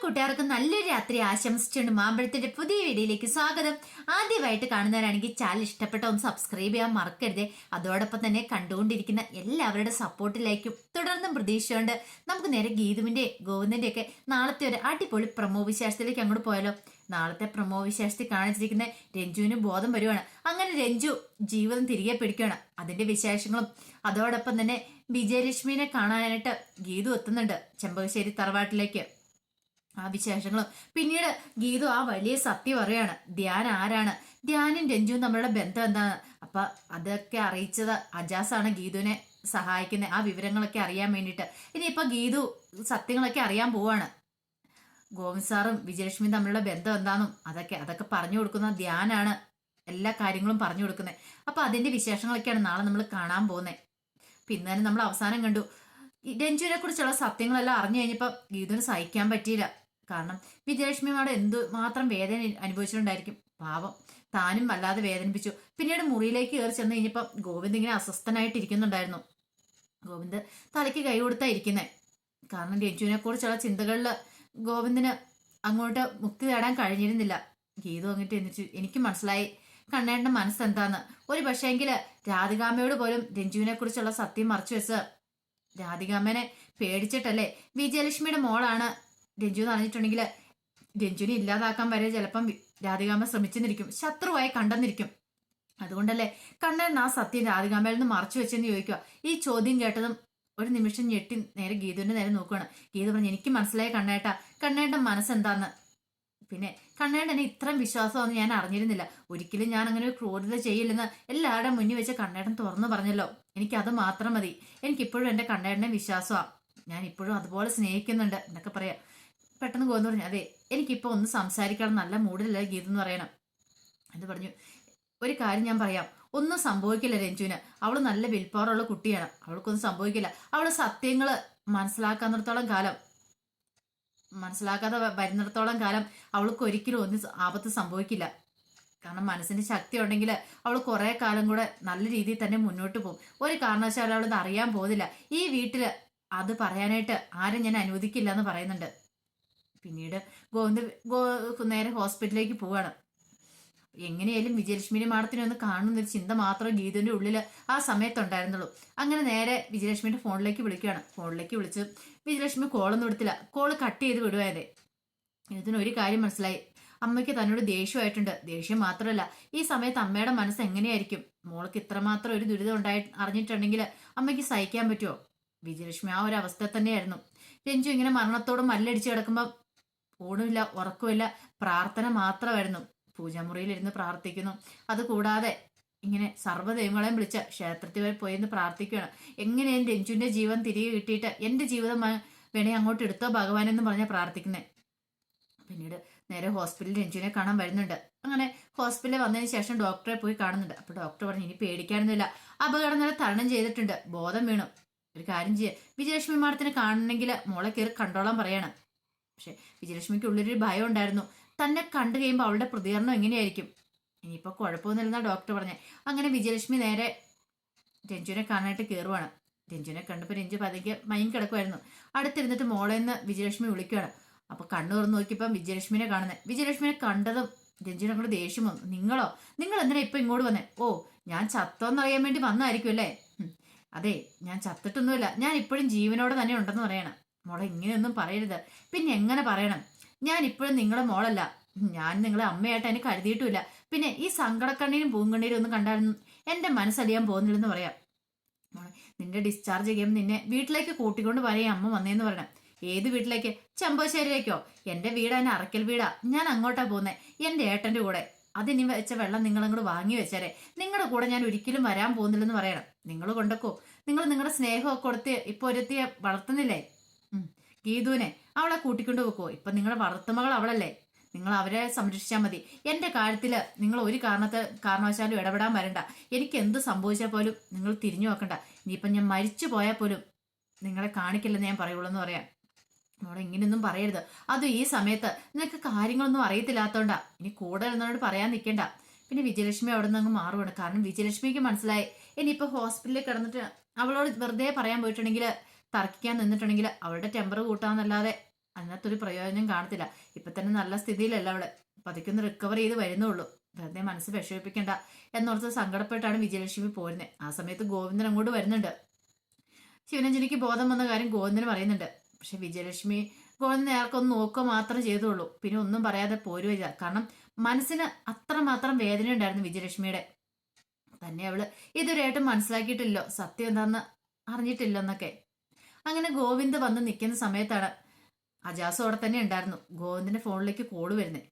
കൂട്ടുകാർക്ക് നല്ലൊരു രാത്രി ആശംസിച്ചുകൊണ്ട് മാമ്പഴത്തിന്റെ പുതിയ വീഡിയോയിലേക്ക് സ്വാഗതം. ആദ്യമായിട്ട് കാണുന്നവരാണെങ്കിൽ ചാനൽ ഇഷ്ടപ്പെട്ട ഒന്ന് സബ്സ്ക്രൈബ് ചെയ്യാൻ മറക്കരുത്. അതോടൊപ്പം തന്നെ കണ്ടുകൊണ്ടിരിക്കുന്ന എല്ലാവരുടെ സപ്പോർട്ടിലേക്കും തുടർന്നും പ്രതീക്ഷിച്ചുകൊണ്ട് നമുക്ക് നേരെ ഗീതുവിന്റെ ഗോവിന്ദന്റെ ഒക്കെ നാളത്തെ ഒരു അടിപൊളി പ്രമോ വിശേഷത്തിലേക്ക് അങ്ങോട്ട് പോയാലോ. നാളത്തെ പ്രമോ വിശേഷത്തിൽ കാണിച്ചിരിക്കുന്ന രഞ്ജുവിന് ബോധം വരുവാണ്. അങ്ങനെ രഞ്ജു ജീവിതം തിരികെ പിടിക്കുകയാണ്. അതിന്റെ വിശേഷങ്ങളും അതോടൊപ്പം തന്നെ വിജയലക്ഷ്മിനെ കാണാനായിട്ട് ഗീതു എത്തുന്നുണ്ട് ചെമ്പകശ്ശേരി തറവാട്ടിലേക്ക്. ആ വിശേഷങ്ങളും പിന്നീട് ഗീതു ആ വലിയ സത്യം പറയാണ്. ധ്യാൻ ആരാണ്, ധ്യാനും രഞ്ജുവും തമ്മിലുള്ള ബന്ധം എന്താണ്. അപ്പൊ അതൊക്കെ അറിയിച്ചത് അജാസാണ് ഗീതുവിനെ സഹായിക്കുന്നത്, ആ വിവരങ്ങളൊക്കെ അറിയാൻ വേണ്ടിയിട്ട്. ഇനിയിപ്പൊ ഗീതു സത്യങ്ങളൊക്കെ അറിയാൻ പോവാണ്. ഗോവിന്ദ് സാറും വിജയലക്ഷ്മിയും തമ്മിലുള്ള ബന്ധം എന്താണെന്നും അതൊക്കെ പറഞ്ഞു കൊടുക്കുന്ന ധ്യാനാണ് എല്ലാ കാര്യങ്ങളും പറഞ്ഞു കൊടുക്കുന്നത്. അപ്പൊ അതിന്റെ വിശേഷങ്ങളൊക്കെയാണ് നാളെ നമ്മൾ കാണാൻ പോകുന്നത്. പിന്നെ തന്നെ നമ്മൾ അവസാനം കണ്ടു രഞ്ജുവിനെ കുറിച്ചുള്ള സത്യങ്ങളെല്ലാം അറിഞ്ഞു കഴിഞ്ഞപ്പോ ഗീതുവിന് സഹിക്കാൻ പറ്റിയില്ല. കാരണം വിജയലക്ഷ്മിയോട് എന്തു മാത്രം വേദന അനുഭവിച്ചിട്ടുണ്ടായിരിക്കും. പാവം താനും വല്ലാതെ വേദനിപ്പിച്ചു. പിന്നീട് മുറിയിലേക്ക് കയറി ചെന്ന് കഴിഞ്ഞപ്പോ ഗോവിന്ദ് ഇങ്ങനെ അസ്വസ്ഥനായിട്ടിരിക്കുന്നുണ്ടായിരുന്നു. ഗോവിന്ദ് തലയ്ക്ക് കൈ കൊടുത്താ ഇരിക്കുന്നേ. കാരണം രഞ്ജുവിനെ കുറിച്ചുള്ള ചിന്തകളിൽ ഗോവിന്ദിന് അങ്ങോട്ട് മുക്തി നേടാൻ കഴിഞ്ഞിരുന്നില്ല. ഗീതു അങ്ങോട്ട് എന്നിച്ചു. എനിക്ക് മനസ്സിലായി കണ്ണേട്ടന്റെ മനസ്സെന്താന്ന്. ഒരു പക്ഷേങ്കില് രാധികാമ്മയോട് പോലും രഞ്ജുവിനെ കുറിച്ചുള്ള സത്യം മറച്ചു വെച്ച് രാധികാമ്മനെ പേടിച്ചിട്ടല്ലേ വിജയലക്ഷ്മിയുടെ മോളാണ് രഞ്ജു എന്ന് അറിഞ്ഞിട്ടുണ്ടെങ്കിൽ രഞ്ജുവിനെ ഇല്ലാതാക്കാൻ വരെ ചിലപ്പം രാധികാമ്മ ശ്രമിച്ചെന്നിരിക്കും, ശത്രുവായി കണ്ടെന്നിരിക്കും. അതുകൊണ്ടല്ലേ കണ്ണൻ ആ സത്യം രാധികാമ്മയിൽ നിന്ന് മറച്ചു വെച്ചെന്ന് ചോദിക്കുക. ഈ ചോദ്യം കേട്ടതും ഒരു നിമിഷം ഞെട്ടി നേരെ ഗീതുവിന്റെ നേരെ നോക്കുകയാണ്. ഗീതു പറഞ്ഞു, എനിക്ക് മനസ്സിലായി കണ്ണേട്ട മനസ്സെന്താന്ന്. പിന്നെ കണ്ണേട്ടനെ ഇത്രയും വിശ്വാസമാണെന്ന് ഞാൻ അറിഞ്ഞിരുന്നില്ല. ഒരിക്കലും ഞാൻ അങ്ങനെ ഒരു ക്രൂരത ചെയ്യില്ലെന്ന് എല്ലാവരുടെയും മുന്നിൽ വെച്ച് കണ്ണേട്ടൻ തുറന്നു പറഞ്ഞല്ലോ. എനിക്കത് മാത്രം മതി. എനിക്കിപ്പോഴും എൻ്റെ കണ്ണേട്ടനെ വിശ്വാസമാണ്. ഞാൻ ഇപ്പോഴും അതുപോലെ സ്നേഹിക്കുന്നുണ്ട് എന്നൊക്കെ പറയാം. പെട്ടെന്ന് ഗോവിന്ദ് പറഞ്ഞു, അതെ എനിക്കിപ്പോൾ ഒന്ന് സംസാരിക്കണം, നല്ല മൂഡിലല്ല ഗീത എന്ന് പറയണം എന്ന് പറഞ്ഞു. ഒരു കാര്യം ഞാൻ പറയാം, ഒന്നും സംഭവിക്കില്ല രഞ്ജുവിന്. അവള് നല്ല വിൽപ്പവറുള്ള കുട്ടിയാണ്, അവൾക്കൊന്നും സംഭവിക്കില്ല. അവള് സത്യങ്ങള് മനസ്സിലാക്കാതെ വരുന്നിടത്തോളം കാലം അവൾക്ക് ഒരിക്കലും ഒന്നും ആപത്ത് സംഭവിക്കില്ല. കാരണം മനസ്സിന്റെ ശക്തി ഉണ്ടെങ്കിൽ അവൾ കുറെ കാലം കൂടെ നല്ല രീതിയിൽ തന്നെ മുന്നോട്ട് പോകും. ഒരു കാരണവശാലും അവളത് അറിയാൻ പോകുന്നില്ല. ഈ വീട്ടില് അത് പറയാനായിട്ട് ആരും ഞാൻ അനുവദിക്കില്ല എന്ന് പറയുന്നുണ്ട്. പിന്നീട് നേരെ ഹോസ്പിറ്റലിലേക്ക് പോവാണ്. എങ്ങനെയായാലും വിജയലക്ഷ്മിനെ മാഡത്തിനെ ഒന്ന് കാണുന്നൊരു ചിന്ത മാത്രം ഗീതുവിന്റെ ഉള്ളിൽ ആ സമയത്തുണ്ടായിരുന്നുള്ളൂ. അങ്ങനെ നേരെ വിജയലക്ഷ്മിയുടെ ഫോണിലേക്ക് വിളിക്കുകയാണ്. ഫോണിലേക്ക് വിളിച്ച് വിജയലക്ഷ്മി കോളൊന്നും എടുത്തില്ല. കോള് കട്ട് ചെയ്ത് വിടുവായതേ. ഇതിനൊരു കാര്യം മനസ്സിലായി, അമ്മയ്ക്ക് തന്നോട് ദേഷ്യമായിട്ടുണ്ട്. ദേഷ്യം മാത്രമല്ല, ഈ സമയത്ത് അമ്മയുടെ മനസ്സ് എങ്ങനെയായിരിക്കും. മോൾക്ക് ഇത്രമാത്രം ഒരു ദുരിതം അറിഞ്ഞിട്ടുണ്ടെങ്കിൽ അമ്മയ്ക്ക് സഹിക്കാൻ പറ്റുമോ. വിജയലക്ഷ്മി ആ ഒരു അവസ്ഥ തന്നെയായിരുന്നു. രഞ്ജു ഇങ്ങനെ മരണത്തോട് മല്ലടിച്ച് കിടക്കുമ്പോൾ ഊണുമില്ല ഉറക്കമില്ല, പ്രാർത്ഥന മാത്രമായിരുന്നു. പൂജാമുറിയിലിരുന്ന് പ്രാർത്ഥിക്കുന്നു. അതുകൂടാതെ ഇങ്ങനെ സർവ്വദൈവങ്ങളെയും വിളിച്ച ക്ഷേത്രത്തിൽ വരെ പോയെന്ന് പ്രാർത്ഥിക്കുകയാണ്. എങ്ങനെയും രഞ്ജുവിന്റെ ജീവൻ തിരികെ കിട്ടിയിട്ട് എന്റെ ജീവിതം വേണേ അങ്ങോട്ട് എടുത്തോ ഭഗവാൻ എന്ന് പറഞ്ഞാൽ പ്രാർത്ഥിക്കുന്നേ. പിന്നീട് നേരെ ഹോസ്പിറ്റലിൽ രഞ്ജുവിനെ കാണാൻ വരുന്നുണ്ട്. അങ്ങനെ ഹോസ്പിറ്റലിൽ വന്നതിന് ശേഷം ഡോക്ടറെ പോയി കാണുന്നുണ്ട്. അപ്പൊ ഡോക്ടർ പറഞ്ഞു, ഇനി പേടിക്കാനൊന്നുമില്ല, അപകടം നില തരണം ചെയ്തിട്ടുണ്ട്, ബോധം വീണു. ഒരു കാര്യം ചെയ്യുക, വിജയലക്ഷ്മി മാഡത്തിനെ കാണണമെങ്കിൽ മോളെ കയറി കണ്ടോളാൻ പറയാണ്. പക്ഷെ വിജയലക്ഷ്മിക്ക് ഉള്ളിലൊരു ഭയം ഉണ്ടായിരുന്നു. തന്നെ കണ്ടു കഴിയുമ്പോൾ അവളുടെ പ്രതികരണം എങ്ങനെയായിരിക്കും. ഇനിയിപ്പോ കുഴപ്പമൊന്നുമില്ലെന്നാ ഡോക്ടർ പറഞ്ഞേ. അങ്ങനെ വിജയലക്ഷ്മി നേരെ രഞ്ജുവിനെ കാണാനായിട്ട് കയറുവാണ്. രഞ്ജുവിനെ കണ്ടപ്പോൾ രഞ്ജു പതുക്കെ മയങ്ങി കിടക്കുമായിരുന്നു. അടുത്തിരുന്നിട്ട് മോളെ എന്ന് വിജയലക്ഷ്മി വിളിക്കുകയാണ്. അപ്പൊ കണ്ണു തുറന്ന് നോക്കിയപ്പം വിജയലക്ഷ്മിനെ കാണുന്നത്. വിജയലക്ഷ്മിനെ കണ്ടതും രഞ്ജുവിനെ അങ്ങോട്ട് ദേഷ്യം വന്നു. നിങ്ങൾ എന്തിനാ ഇപ്പൊ ഇങ്ങോട്ട് വന്നേ? ഓ, ഞാൻ ചത്തോന്നറിയാൻ വേണ്ടി വന്നായിരിക്കും അല്ലേ? അതെ, ഞാൻ ചത്തിട്ടൊന്നുമില്ല, ഞാൻ ഇപ്പോഴും ജീവനോടെ തന്നെ ഉണ്ടെന്ന് പറയണം. മോളെ ഇങ്ങനെയൊന്നും പറയരുത്. പിന്നെ എങ്ങനെ പറയണം? ഞാൻ ഇപ്പോഴും നിങ്ങളുടെ മോളല്ല, ഞാൻ നിങ്ങളെ അമ്മയായിട്ട് അതിന് കരുതിയിട്ടുമില്ല. പിന്നെ ഈ സങ്കടക്കണ്ണീരും പൂങ്കണ്ണീരും ഒന്നും കണ്ടാലും എന്റെ മനസ്സലിയാൻ പോകുന്നില്ലെന്ന് പറയാം. മോളെ, നിന്റെ ഡിസ്ചാർജ് ചെയ്യുമ്പോൾ നിന്നെ വീട്ടിലേക്ക് കൂട്ടിക്കൊണ്ട് പറയാൻ അമ്മ വന്നേന്ന് പറയണം. ഏത് വീട്ടിലേക്ക്? ചെമ്പശ്ശേരിയിലേക്കോ? എന്റെ വീട് അതിന് അറക്കൽ വീടാ, ഞാൻ അങ്ങോട്ടാ പോകുന്നത്, എന്റെ ഏട്ടന്റെ കൂടെ. അതിനി വെച്ച വെള്ളം നിങ്ങളങ്ങോട്ട് വാങ്ങി വെച്ചാലേ, നിങ്ങളുടെ കൂടെ ഞാൻ ഒരിക്കലും വരാൻ പോകുന്നില്ലെന്ന് പറയണം. നിങ്ങൾ കൊണ്ടക്കോ, നിങ്ങൾ നിങ്ങളുടെ സ്നേഹമൊക്കെ കൊടുത്ത് ഇപ്പൊ ഒരുത്തിയെ വളർത്തുന്നില്ലേ ഗീതുവിനെ, അവളെ കൂട്ടിക്കൊണ്ട് വെക്കോ. ഇപ്പൊ നിങ്ങളുടെ വളർത്തുമകൾ അവളല്ലേ, നിങ്ങൾ അവരെ സംരക്ഷിച്ചാൽ മതി. എന്റെ കാര്യത്തില് നിങ്ങൾ ഒരു കാരണവശാലും ഇടപെടാൻ വരണ്ട. എനിക്ക് എന്ത് സംഭവിച്ചാൽ പോലും നിങ്ങൾ തിരിഞ്ഞു നോക്കണ്ട. ഇനിയിപ്പം ഞാൻ മരിച്ചു പോയാൽ പോലും നിങ്ങളെ കാണിക്കില്ലെന്ന് ഞാൻ പറയുള്ളൂ എന്ന് പറയാം. മോളെ ഇങ്ങനെയൊന്നും പറയരുത്, അതും ഈ സമയത്ത് നിനക്ക് കാര്യങ്ങളൊന്നും അറിയത്തില്ലാത്തോണ്ടാ. ഇനി കൂടുതൽ എന്നോട് പറയാൻ നിൽക്കണ്ട. പിന്നെ വിജയലക്ഷ്മി അവിടെ നിന്ന് അങ്ങ് മാറുവാണ്. കാരണം വിജയലക്ഷ്മിക്ക് മനസ്സിലായി, ഇനിയിപ്പോ ഹോസ്പിറ്റലിൽ കിടന്നിട്ട് അവളോട് വെറുതെ പറയാൻ പോയിട്ടുണ്ടെങ്കിൽ, തർക്കിക്കാൻ നിന്നിട്ടുണ്ടെങ്കിൽ അവളുടെ ടെമ്പർ കൂട്ടാന്നല്ലാതെ അതിനകത്തൊരു പ്രയോജനം കാണത്തില്ല. ഇപ്പൊ തന്നെ നല്ല സ്ഥിതിയിലല്ല അവള്. പതുക്കൊന്ന് റിക്കവർ ചെയ്ത് വരുന്നുള്ളൂ. വെറുതെ മനസ്സ് വിഷമിപ്പിക്കണ്ട എന്നോർത്ത് സങ്കടപ്പെട്ടാണ് വിജയലക്ഷ്മി പോരുന്നത്. ആ സമയത്ത് ഗോവിന്ദൻ അങ്ങോട്ട് വരുന്നുണ്ട്. ശിവനഞ്ജനിക്ക് ബോധം വന്ന കാര്യം ഗോവിന്ദന് പറയുന്നുണ്ട്. പക്ഷെ വിജയലക്ഷ്മി ഗോവിന്ദൻ അയാൾക്കൊന്ന് നോക്കുക മാത്രം ചെയ്തുള്ളൂ. പിന്നെ ഒന്നും പറയാതെ പോരുക. കാരണം മനസ്സിന് അത്രമാത്രം വേദന ഉണ്ടായിരുന്നു വിജയലക്ഷ്മിയുടെ. തന്നെ അവള് ഇതുവരെയായിട്ടും മനസ്സിലാക്കിയിട്ടില്ലോ, സത്യം എന്താന്ന് അറിഞ്ഞിട്ടില്ലോ എന്നൊക്കെ. അങ്ങനെ ഗോവിന്ദ് വന്ന് നിൽക്കുന്ന സമയത്താണ് അജാസും അവിടെ തന്നെ ഉണ്ടായിരുന്നു. ഗോവിന്ദിന്റെ ഫോണിലേക്ക് കോള് വരുന്നത്.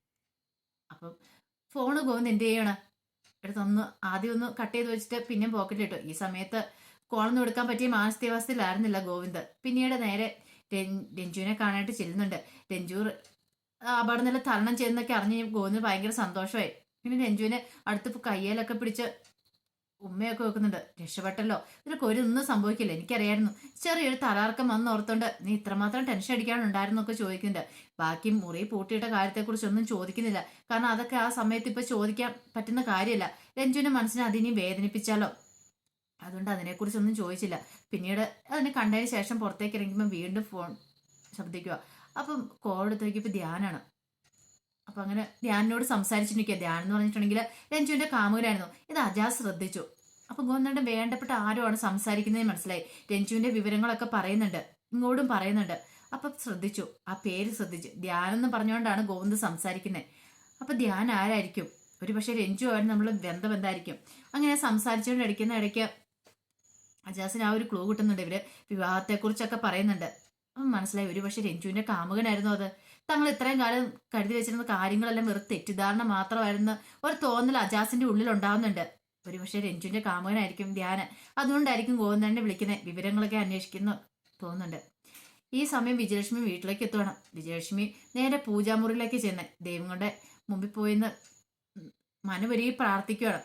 അപ്പം ഫോണ് ഗോവിന്ദ് എന്ത് ചെയ്യണം എടുത്തൊന്ന് ആദ്യം ഒന്ന് കട്ട് ചെയ്ത് വെച്ചിട്ട് പിന്നെയും പോക്കറ്റിലിട്ടു. ഈ സമയത്ത് കോളൊന്നും എടുക്കാൻ പറ്റിയ മാനസികാവസ്ഥയിലായിരുന്നില്ല ഗോവിന്ദ്. പിന്നീട് നേരെ രഞ്ജുവിനെ കാണാനായിട്ട് ചെല്ലുന്നുണ്ട്. രഞ്ജു അപകടനില തരണം ചെയ്യുന്നൊക്കെ അറിഞ്ഞ് ഗോവിന്ദ് ഭയങ്കര സന്തോഷമായി. പിന്നെ രഞ്ജുവിനെ അടുത്ത് കയ്യേലൊക്കെ പിടിച്ച് ഉമ്മയൊക്കെ വെക്കുന്നുണ്ട്. രക്ഷപ്പെട്ടല്ലോ, ഇതിനൊക്കെ ഒന്നും സംഭവിക്കില്ല, എനിക്കറിയായിരുന്നു. ചെറിയൊരു തലാർക്കം വന്ന് ഓർത്തോണ്ട് നീ ഇത്രമാത്രം ടെൻഷൻ അടിക്കാനുണ്ടായിരുന്നൊക്കെ ചോദിക്കുന്നുണ്ട്. ബാക്കി മുറി പൂട്ടിയിട്ട കാര്യത്തെക്കുറിച്ചൊന്നും ചോദിക്കുന്നില്ല. കാരണം അതൊക്കെ ആ സമയത്ത് ഇപ്പൊ ചോദിക്കാൻ പറ്റുന്ന കാര്യമല്ല. രഞ്ജുവിന്റെ മനസ്സിനെ അതിനി വേദനിപ്പിച്ചാലോ, അതുകൊണ്ട് അതിനെക്കുറിച്ചൊന്നും ചോദിച്ചില്ല. പിന്നീട് അതിനെ കണ്ടതിന് ശേഷം പുറത്തേക്ക് ഇറങ്ങുമ്പോൾ വീണ്ടും ഫോൺ ശബ്ദിക്കുക. അപ്പം കോൾ എടുത്ത് നോക്കിയപ്പോൾ ധ്യാനാണ്. അപ്പൊ അങ്ങനെ ധ്യാനിനോട് സംസാരിച്ചിരിക്കുക. ധ്യാൻ എന്ന് പറഞ്ഞിട്ടുണ്ടെങ്കിൽ രഞ്ജുവിന്റെ കാമുകനായിരുന്നു. ഇത് അജാസ് ശ്രദ്ധിച്ചു. അപ്പൊ ഗോവിന്ദന്റെ വേണ്ടപ്പെട്ട ആരോ ആണ് സംസാരിക്കുന്നതെന്ന് മനസ്സിലായി. രഞ്ജുവിന്റെ വിവരങ്ങളൊക്കെ പറയുന്നുണ്ട്, ഇങ്ങോട്ടും പറയുന്നുണ്ട്. അപ്പൊ ശ്രദ്ധിച്ചു, ആ പേര് ശ്രദ്ധിച്ചു. ധ്യാൻ എന്ന് പറഞ്ഞുകൊണ്ടാണ് ഗോവിന്ദ് സംസാരിക്കുന്നത്. അപ്പൊ ധ്യാൻ ആരായിരിക്കും? ഒരു പക്ഷെ രഞ്ജു ആയിരുന്നു നമ്മൾ ബന്ധം എന്തായിരിക്കും? അങ്ങനെ സംസാരിച്ചുകൊണ്ട് ഇടയ്ക്കുന്ന ഇടയ്ക്ക് അജാസിന് ആ ഒരു ക്ലൂ കിട്ടുന്നുണ്ട്. ഇവര് വിവാഹത്തെക്കുറിച്ചൊക്കെ പറയുന്നുണ്ട്. അപ്പം മനസ്സിലായി, ഒരു പക്ഷെ രഞ്ജുവിന്റെ കാമുകനായിരുന്നു അത്. തങ്ങൾ ഇത്രയും കാലം കരുതി വെച്ചിരുന്ന കാര്യങ്ങളെല്ലാം വെറുതെ തെറ്റിദ്ധാരണ മാത്രമായിരുന്നു ഒരു തോന്നൽ അജാസിന്റെ ഉള്ളിൽ ഉണ്ടാവുന്നുണ്ട്. ഒരു പക്ഷെ രഞ്ജുവിന്റെ കാമുകനായിരിക്കും ധ്യാന്. അതുകൊണ്ടായിരിക്കും ഗോവിന്ദനെ വിളിക്കുന്നത്, വിവരങ്ങളൊക്കെ അന്വേഷിക്കുന്നു തോന്നുന്നുണ്ട്. ഈ സമയം വിജയലക്ഷ്മി വീട്ടിലേക്ക് എത്തുകയാണ്. വിജയലക്ഷ്മി നേരെ പൂജാമുറിയിലേക്ക് ചെന്ന് ദൈവങ്ങളുടെ മുമ്പിൽ പോയിന്ന് മനവരുകി പ്രാർത്ഥിക്കുകയാണ്.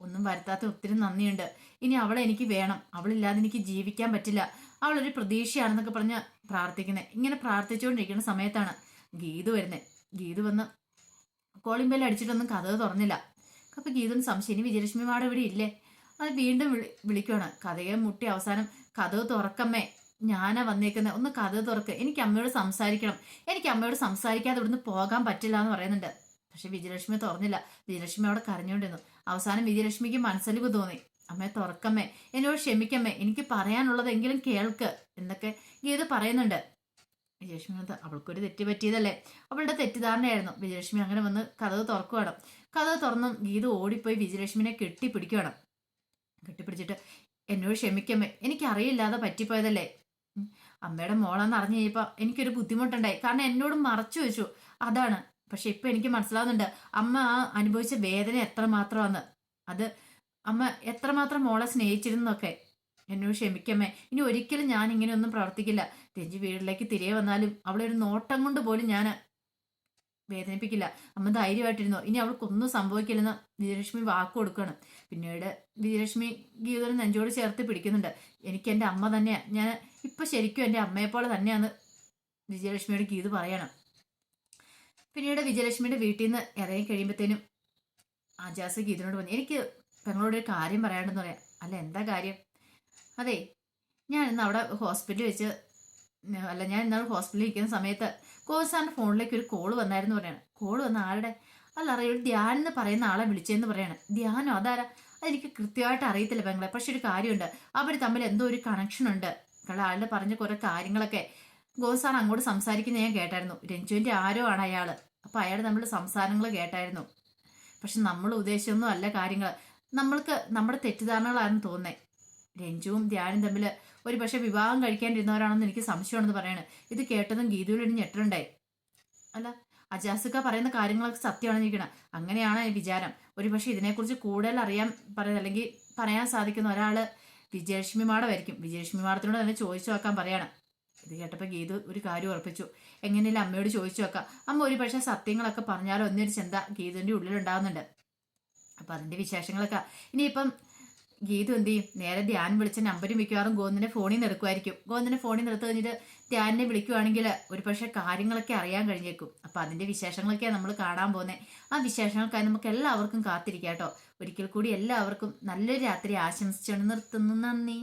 ഒന്നും വരുത്താത്ത ഒത്തിരി നന്ദിയുണ്ട്. ഇനി അവളെ എനിക്ക് വേണം, അവളില്ലാതെ എനിക്ക് ജീവിക്കാൻ പറ്റില്ല, അവളൊരു പ്രതീക്ഷയാണെന്നൊക്കെ പറഞ്ഞ് പ്രാർത്ഥിക്കുന്നത്. ഇങ്ങനെ പ്രാർത്ഥിച്ചുകൊണ്ടിരിക്കുന്ന സമയത്താണ് ഗീതു വരുന്നത്. ഗീതു വന്ന് കോളിംഗ് ബെൽ അടിച്ചിട്ടൊന്നും കഥക് തുറന്നില്ല. അപ്പൊ ഗീതുവിന് സംശയം, ഇനി വിജയലക്ഷ്മി മാഡം ഇവിടെ ഇല്ലേ? അത് വീണ്ടും വിളിക്കുവാണ്. കഥയെ മുട്ടി അവസാനം കഥക് തുറക്കമ്മേ, ഞാനാ വന്നേക്കുന്നത്, ഒന്ന് കഥക് തുറക്ക്, എനിക്ക് അമ്മയോട് സംസാരിക്കണം, എനിക്ക് അമ്മയോട് സംസാരിക്കാതെ ഇവിടുന്ന് പോകാൻ പറ്റില്ല എന്ന് പറയുന്നുണ്ട്. പക്ഷെ വിജയലക്ഷ്മി തുറന്നില്ല. വിജയലക്ഷ്മി അവിടെ കരഞ്ഞുകൊണ്ടിരുന്നു. അവസാനം വിജയലക്ഷ്മിക്ക് മനസ്സലിവ് തോന്നി. അമ്മയെ തുറക്കമ്മേ, എന്നോട് ക്ഷമിക്കമ്മേ, എനിക്ക് പറയാനുള്ളതെങ്കിലും കേൾക്ക് എന്നൊക്കെ ഗീത പറയുന്നുണ്ട്. വിജയലക്ഷ്മി അവൾക്കൊരു തെറ്റ് പറ്റിയതല്ലേ, അവളുടെ തെറ്റിദ്ധാരണയായിരുന്നു. വിജയലക്ഷ്മി അങ്ങനെ വന്ന് കഥക് തുറക്കുവാണ്. കഥക് തുറന്നും ഗീത ഓടിപ്പോയി വിജയലക്ഷ്മിനെ കെട്ടിപ്പിടിക്കുകയാണ്. കെട്ടിപ്പിടിച്ചിട്ട് എന്നോട് ക്ഷമിക്കമ്മേ, എനിക്കറിയില്ലാതെ പറ്റിപ്പോയതല്ലേ. അമ്മയുടെ മോളാന്ന് അറിഞ്ഞു കഴിഞ്ഞപ്പോൾ എനിക്കൊരു ബുദ്ധിമുട്ടുണ്ടായി. കാരണം എന്നോട് മറച്ചു വെച്ചു, അതാണ്. പക്ഷെ ഇപ്പൊ എനിക്ക് മനസ്സിലാവുന്നുണ്ട് അമ്മ ആ അനുഭവിച്ച വേദന എത്രമാത്രമാന്ന്. അത് അമ്മ എത്രമാത്രം മോളെ സ്നേഹിച്ചിരുന്നൊക്കെ. എന്നോട് ക്ഷമിക്കമ്മേ, ഇനി ഒരിക്കലും ഞാൻ ഇങ്ങനെയൊന്നും പ്രവർത്തിക്കില്ല. രഞ്ജി വീട്ടിലേക്ക് തിരികെ വന്നാലും അവളെ ഒരു നോട്ടം കൊണ്ട് പോലും ഞാൻ വേദനിപ്പിക്കില്ല. അമ്മ ധൈര്യമായിട്ടിരുന്നു, ഇനി അവൾക്കൊന്നും സംഭവിക്കില്ലെന്ന് വിജയലക്ഷ്മി വാക്ക് കൊടുക്കണം. പിന്നീട് വിജയലക്ഷ്മി ഗീതനെ നെഞ്ചോട് ചേർത്ത് പിടിക്കുന്നുണ്ട്. എനിക്ക് എൻ്റെ അമ്മ തന്നെയാ, ഞാൻ ഇപ്പൊ ശരിക്കും എൻ്റെ അമ്മയെപ്പോലെ തന്നെയാന്ന് വിജയലക്ഷ്മിയോട് ഗീത പറയണം. പിന്നീട് വിജയലക്ഷ്മിയുടെ വീട്ടിൽ നിന്ന് ഇറങ്ങി കഴിയുമ്പോഴത്തേനും ആജാസ് ഗീതനോട് പറഞ്ഞു, എനിക്ക് പെങ്ങളോട് ഒരു കാര്യം പറയാണ്ടെന്ന് പറയാം. അല്ല, എന്താ കാര്യം? അതെ, ഞാൻ ഇന്ന് അവിടെ ഹോസ്പിറ്റലിൽ വെച്ച് ഞാൻ ഇന്നാൾ ഹോസ്പിറ്റലിൽ ഇരിക്കുന്ന സമയത്ത് കോസാറിന്റെ ഫോണിലേക്ക് ഒരു കോള് വന്നായിരുന്നു പറയാണ്. കോള് വന്ന ആരുടെ? അല്ല, അറിയാം, ധ്യാൻ എന്ന് പറയുന്ന ആളെ വിളിച്ചതെന്ന് പറയാണ്. ധ്യാനോ? അതാരാ? അതെനിക്ക് കൃത്യമായിട്ട് അറിയത്തില്ല പെങ്ങളെ. പക്ഷെ ഒരു കാര്യമുണ്ട്, അവർ തമ്മിൽ എന്തോ ഒരു കണക്ഷൻ ഉണ്ട്. ആളുടെ പറഞ്ഞ കുറെ കാര്യങ്ങളൊക്കെ ഗോസാർ അങ്ങോട്ട് സംസാരിക്കുന്ന ഞാൻ കേട്ടായിരുന്നു. രഞ്ജുവിന്റെ ആരോ ആണ് അയാള്. അപ്പൊ അയാൾ നമ്മുടെ സംസാരങ്ങൾ കേട്ടായിരുന്നു. പക്ഷെ നമ്മൾ ഉദ്ദേശിച്ചൊന്നും അല്ല കാര്യങ്ങൾ. നമ്മൾക്ക് നമ്മുടെ തെറ്റിദ്ധാരണകളാണെന്ന് തോന്നേ. രഞ്ജുവും ധ്യാനും തമ്മിൽ ഒരു പക്ഷെ വിവാഹം കഴിക്കാണ്ടിരുന്നവരാണെന്ന് എനിക്ക് സംശയമാണെന്ന് പറയാണ്. ഇത് കേട്ടതും ഗീതയിലൊരു ഞെട്ടലുണ്ടായി. അല്ല, അജാസിക്ക പറയുന്ന കാര്യങ്ങളൊക്കെ സത്യമാണെന്ന് ഇരിക്കണം. അങ്ങനെയാണ് വിചാരം. ഒരു പക്ഷെ ഇതിനെക്കുറിച്ച് കൂടുതൽ അറിയാൻ അല്ലെങ്കിൽ പറയാൻ സാധിക്കുന്ന ഒരാള് വിജയലക്ഷ്മി മാഡമായിരിക്കും. വിജയലക്ഷ്മി മാഡത്തിനോട് തന്നെ ചോദിച്ചു നോക്കാൻ പറയാണ്. ഇത് കേട്ടപ്പോൾ ഗീതു ഒരു കാര്യം ഉറപ്പിച്ചു, എങ്ങനെയല്ല അമ്മയോട് ചോദിച്ചു നോക്കാം. അമ്മ ഒരു പക്ഷെ സത്യങ്ങളൊക്കെ പറഞ്ഞാലോ എന്നൊരു ചിന്ത ഗീതുവിന്റെ ഉള്ളിലുണ്ടാവുന്നുണ്ട്. അപ്പൊ അതിന്റെ വിശേഷങ്ങളൊക്കെ ഇനിയിപ്പം ഗീതു എന്ത് ചെയ്യും? നേരെ ധ്യാൻ വിളിച്ച നമ്പരും മിക്കവാറും ഗോവിന്ദന്റെ ഫോണിൽ നിന്ന് എടുക്കുമായിരിക്കും. ഗോവിന്ദന്റെ ഫോണിൽ നിന്ന് എടുത്തു കഴിഞ്ഞിട്ട് ധ്യാനിനെ വിളിക്കുവാണെങ്കിൽ ഒരു പക്ഷെ കാര്യങ്ങളൊക്കെ അറിയാൻ കഴിഞ്ഞേക്കും. അപ്പൊ അതിന്റെ വിശേഷങ്ങളൊക്കെയാണ് നമ്മൾ കാണാൻ പോകുന്നത്. ആ വിശേഷങ്ങൾക്കായി നമുക്ക് എല്ലാവർക്കും കാത്തിരിക്കാം കേട്ടോ. ഒരിക്കൽ കൂടി എല്ലാവർക്കും നല്ലൊരു രാത്രി ആശംസിച്ചുകൊണ്ട് നിർത്തുന്നു. നന്ദി.